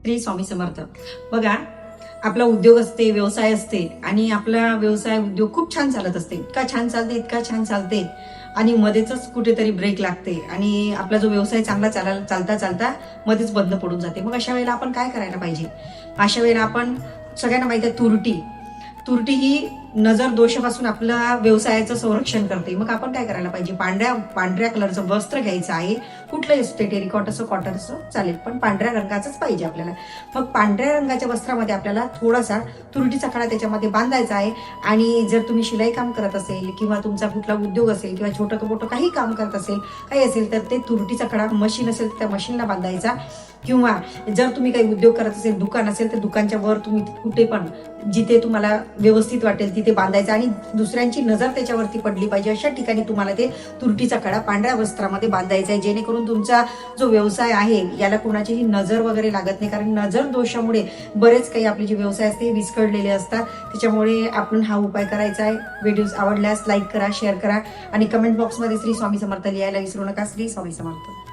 श्री स्वामी समर्थ. बघा, आपला उद्योग असते, व्यवसाय असते आणि आपला व्यवसाय उद्योग खूप छान चालत असते, इतका छान चालते आणि मध्येच कुठेतरी ब्रेक लागते आणि आपला जो व्यवसाय चांगला चालता मध्येच बंद पडून जाते. मग अशा वेळेला आपण काय करायला पाहिजे? अशा वेळेला आपण सगळ्यांना माहिती आहे, तुरटी ही नजर दोषापासून आपल्या व्यवसायाचं संरक्षण करते. मग आपण काय करायला पाहिजे? पांढऱ्या कलरचं वस्त्र घ्यायचं आहे. कुठलंही असते, टेरिकॉट असो, कॉटन असो चालेल, पण पांढऱ्या रंगाचंच पाहिजे आपल्याला. मग पांढऱ्या रंगाच्या वस्त्रामध्ये आपल्याला थोडासा तुरटीचा खडा त्याच्यामध्ये बांधायचा आहे. आणि जर तुम्ही शिलाई काम करत असेल किंवा तुमचा कुठला उद्योग असेल किंवा छोटं मोठं काही काम करत असेल, काही असेल, तर ते तुरटीचा खडा मशीन असेल तर त्या मशीनला बांधायचा. किंवा जर तुम्ही काही उद्योग करत असेल, दुकान असेल तर दुकानच्या वर तुम्ही कुठे पण जिथे तुम्हाला व्यवस्थित वाटेल तिथे बांधायचं आणि दुसऱ्यांची नजर त्याच्यावरती पडली पाहिजे अशा ठिकाणी तुम्हाला ते तुरटीचा खडा पांढऱ्या वस्त्रामध्ये बांधायचा आहे, जेणेकरून तुमचा जो व्यवसाय आहे याला कोणाचीही नजर वगैरे लागत नाही. कारण नजर दोषामुळे बरेच काही आपले जे व्यवसाय असते विस्कळलेले असतात. त्याच्यामुळे आपण हा उपाय करायचा आहे. व्हिडिओज आवडल्यास लाईक करा, शेअर करा आणि कमेंट बॉक्समध्ये श्री स्वामी समर्थ लिहायला विसरू नका. श्री स्वामी समर्थ.